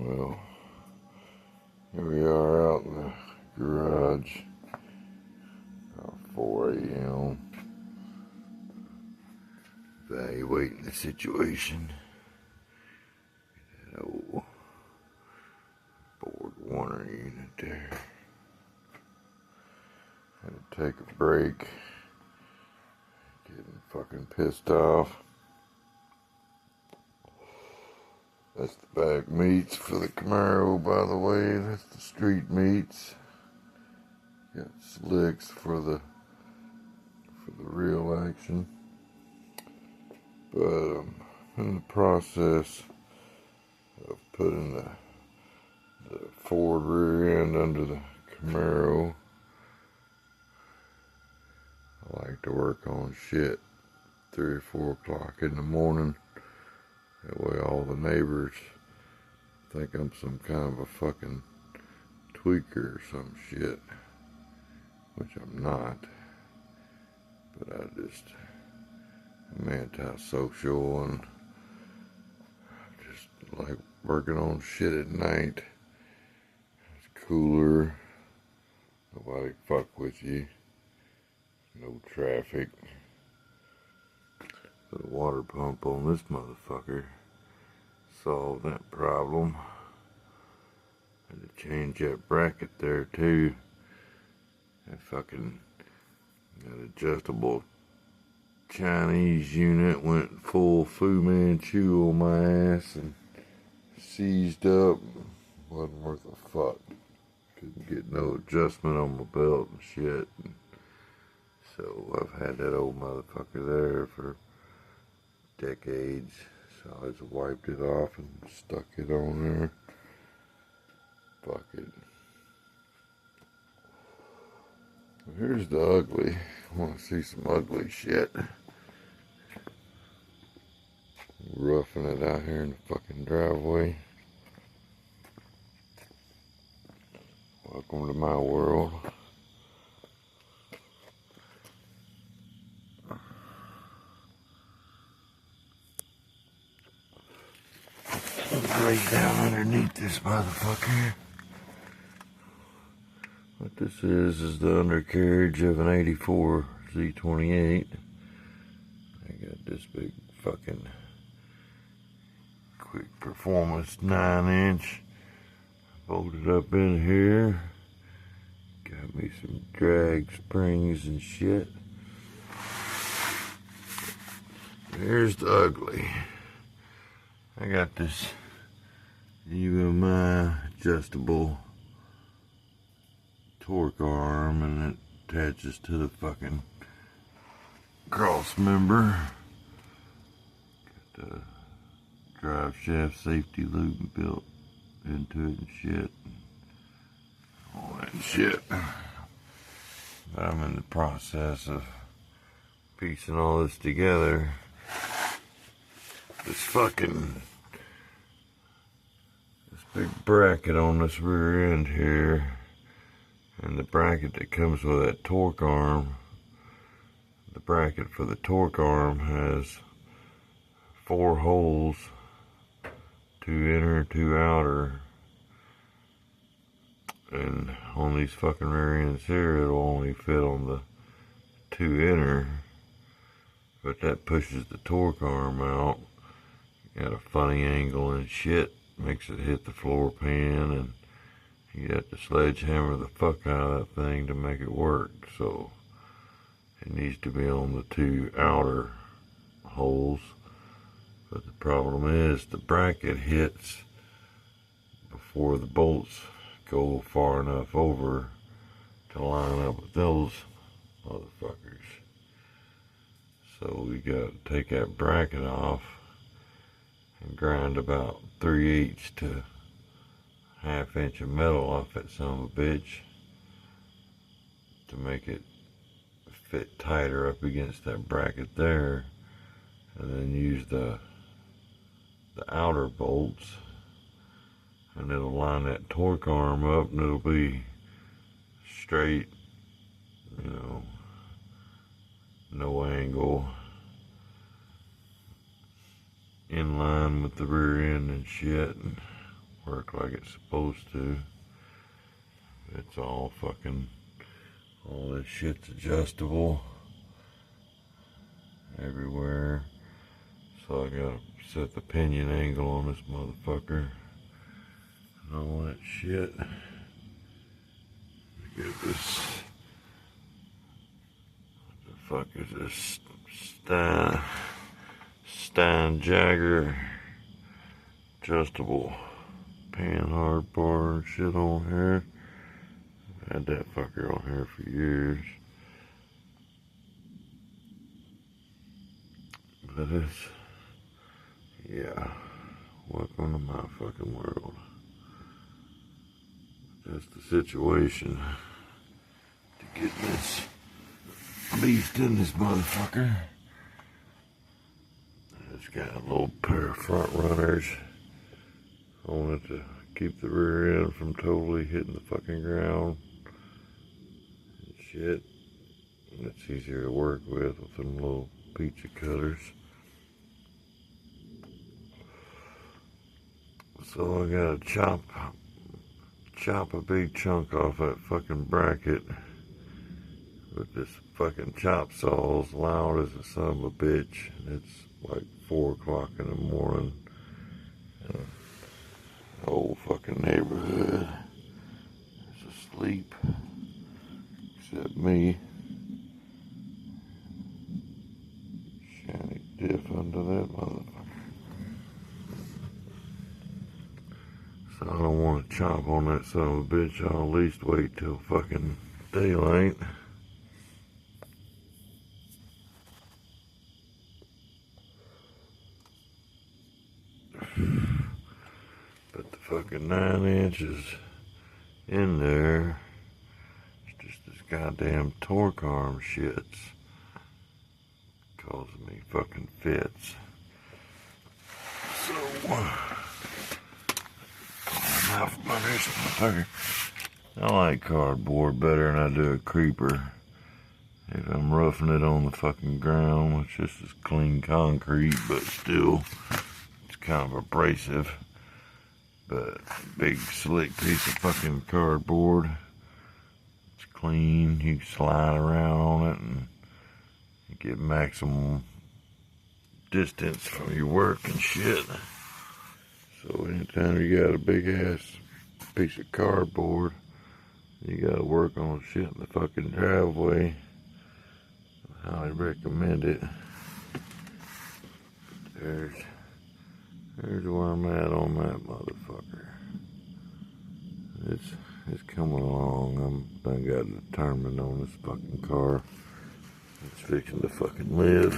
Well, here we are out in the garage, about 4 a.m. evaluating the situation. That old board warner unit there. Had to take a break. Getting fucking pissed off. That's the back meats for the Camaro, by the way. That's the street meats. Got slicks for the real action. But I'm in the process of putting the Ford rear end under the Camaro. I like to work on shit 3 or 4 o'clock in the morning. That way all the neighbors think I'm some kind of a fucking tweaker or some shit. Which I'm not. But I'm antisocial and just like working on shit at night. It's cooler. Nobody fuck with you. No traffic. Put a water pump on this motherfucker. Solve that problem. Had to change that bracket there too. That fucking that adjustable Chinese unit went full Fu Manchu on my ass and seized up. Wasn't worth a fuck. Couldn't get no adjustment on my belt and shit. So I've had that old motherfucker there for decades. So I just wiped it off and stuck it on there. Fuck it. Here's the ugly. I want to see some ugly shit. Roughing it out here in the fucking driveway. Welcome to my world. Right down underneath this motherfucker. What this is the undercarriage of an 84 Z-28. I got this big fucking quick performance 9-inch bolted up in here. Got me some drag springs and shit. Here's the ugly. I got this UMI adjustable torque arm and it attaches to the fucking cross member. Got the drive shaft safety loop built into it and shit. All that shit. But I'm in the process of piecing all this together. This big bracket on this rear end here, and the bracket that comes with that torque arm. The bracket for the torque arm has 4 holes, 2 inner, 2 outer, and on these fucking rear ends here it'll only fit on the 2 inner, but that pushes the torque arm out. Got a funny angle and shit, makes it hit the floor pan, and you have to sledgehammer the fuck out of that thing to make it work. So it needs to be on the 2 outer holes. But the problem is the bracket hits before the bolts go far enough over to line up with those motherfuckers. So we got to take that bracket off and grind about 3/8 to 1/2 inch of metal off that son of a bitch to make it fit tighter up against that bracket there, and then use the outer bolts, and it'll line that torque arm up and it'll be straight, you know, no angle, in line with the rear end and shit, and work like it's supposed to. It's all this shit's adjustable everywhere. So I gotta set the pinion angle on this motherfucker and all that shit. Get this. What the fuck is this? Stein Jagger adjustable pan hard bar and shit on here. I've had that fucker on here for years. But it's, yeah, welcome to my fucking world. That's the situation to get this beast in this motherfucker. It's got a little pair of front runners on it to keep the rear end from totally hitting the fucking ground and shit. It's easier to work with them little pizza cutters. So I gotta chop a big chunk off that fucking bracket with this fucking chop saw, as loud as a son of a bitch. And it's like 4 o'clock in the morning. And the whole fucking neighborhood is asleep, except me. Shiny diff under that motherfucker. So I don't want to chop on that son of a bitch. I'll at least wait till fucking daylight. But the fucking 9 inches in there, it's just this goddamn torque arm shit's causing me fucking fits. So, I like cardboard better than I do a creeper. If I'm roughing it on the fucking ground, which this is clean concrete, but still, it's kind of abrasive. But big slick piece of fucking cardboard, it's clean. You can slide around on it and you get maximum distance from your work and shit. So anytime you got a big ass piece of cardboard, you gotta work on shit in the fucking driveway, I highly recommend it. There's where I'm at on that motherfucker. It's coming along. I got determined on this fucking car. It's fixing to fucking live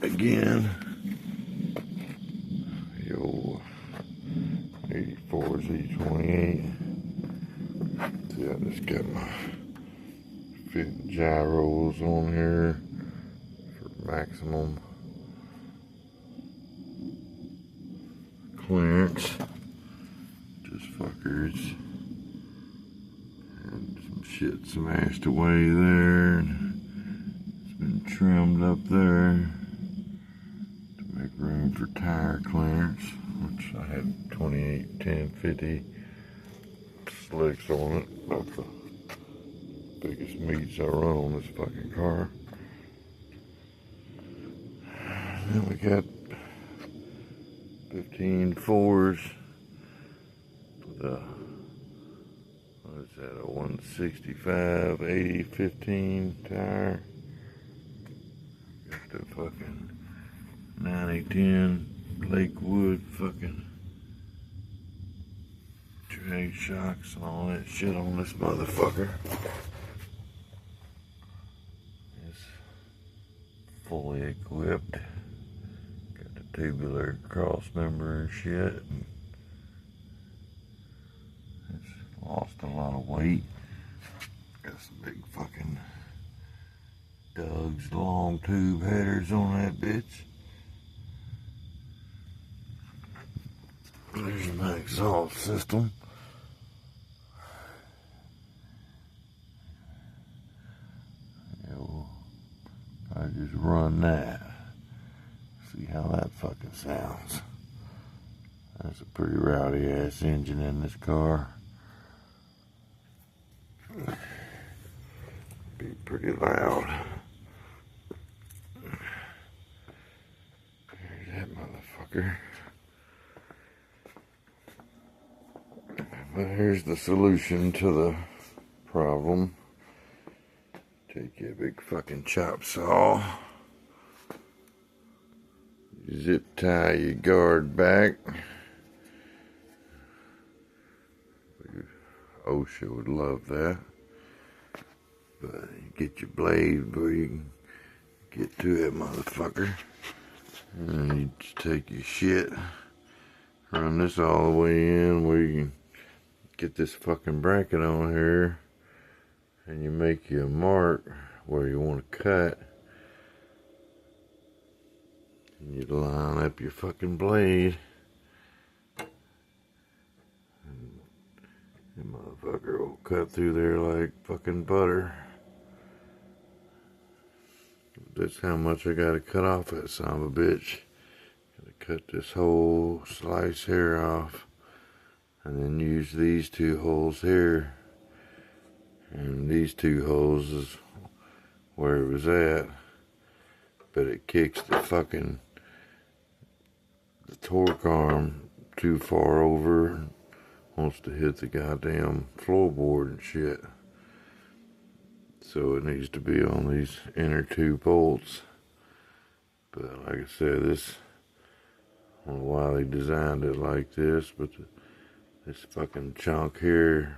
again. The old 84 Z-28. See, I just got my fit gyros on here for maximum clearance. Just fuckers. And some shit smashed away there. And it's been trimmed up there to make room for tire clearance, which I had 28, 10, 50 slicks on it. About the biggest meats I run on this fucking car. And then we got 15 fours with a, what is that, a 165 80 15 tire. Got the fucking 90-10 Lakewood fucking drag shocks and all that shit on this motherfucker. It's fully equipped. Got the tubular cross member and shit. It's lost a lot of weight. Got some big fucking Doug's long tube headers on that bitch. There's my exhaust system. I just run that. See how that fucking sounds. That's a pretty rowdy ass engine in this car. Be pretty loud. There's that motherfucker. But here's the solution to the problem. Take your big fucking chop saw. Zip tie your guard back. OSHA would love that. But get your blade where you can get to that motherfucker. And then you just take your shit, run this all the way in where you can get this fucking bracket on here, and you make you a mark where you want to cut. And you line up your fucking blade. And that motherfucker will cut through there like fucking butter. That's how much I gotta cut off that son of a bitch. Gotta cut this whole slice here off. And then use these two holes here. And these two holes is where it was at. But it kicks the fucking torque arm too far over and wants to hit the goddamn floorboard and shit. So it needs to be on these inner two bolts. But like I said, this, I don't know why they designed it like this, but this fucking chunk here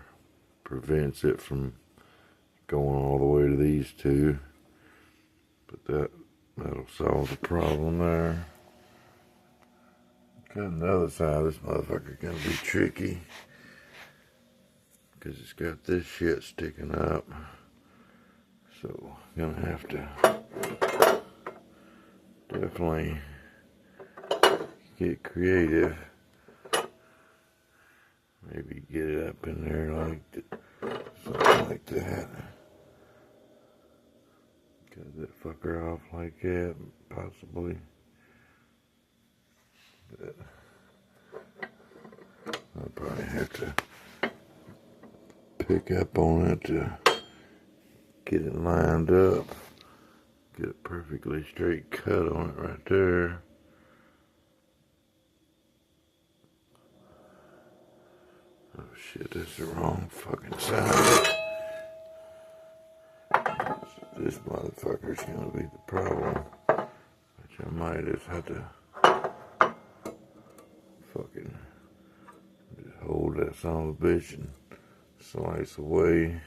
prevents it from going all the way to these two. But that'll solve the problem there. Cutting the other side of this motherfucker gonna be tricky, because it's got this shit sticking up. So I'm gonna have to definitely get creative. Maybe get it up in there like something like that. Cut that fucker off like that, possibly. But I'll probably have to pick up on it to get it lined up. Get a perfectly straight cut on it right there. Oh shit, that's the wrong fucking side. This motherfucker's gonna be the problem. Which I might just have to fucking just hold that son of a bitch and slice away.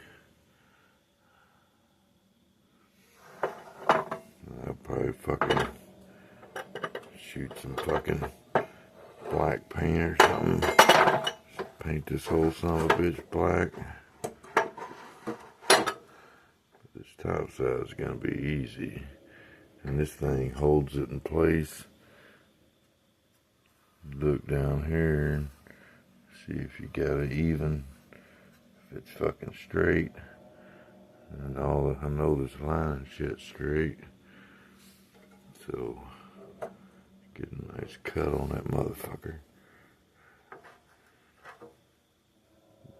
I'll probably fucking shoot some fucking black paint or something. Just paint this whole son of a bitch black. This top side is gonna be easy. And this thing holds it in place. Look down here and see if you got it even, if it's fucking straight. And I know this line and shit's straight. So, get a nice cut on that motherfucker.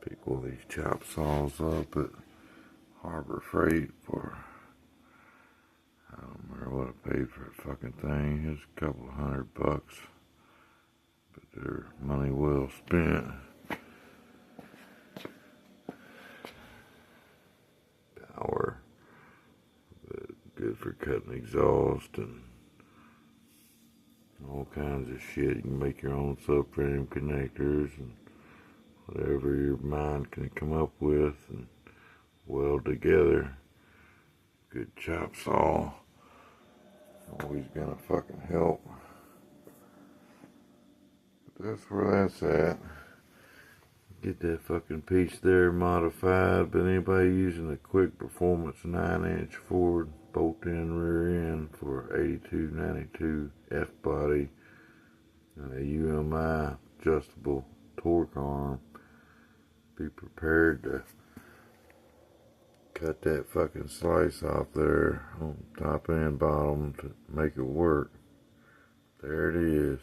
Pick one of these chop saws up at Harbor Freight for, I don't remember what I paid for a fucking thing. It's a couple of $100. But they're money well spent. Power. But good for cutting exhaust and all kinds of shit. You can make your own subframe connectors and whatever your mind can come up with and weld together. Good chop saw. Always gonna fucking help. But that's where that's at. Get that fucking piece there modified. But anybody using a quick performance 9-inch Ford bolt-in rear end for 8292 F-body and a UMI adjustable torque arm, be prepared to cut that fucking slice off there on top and bottom to make it work. There it is.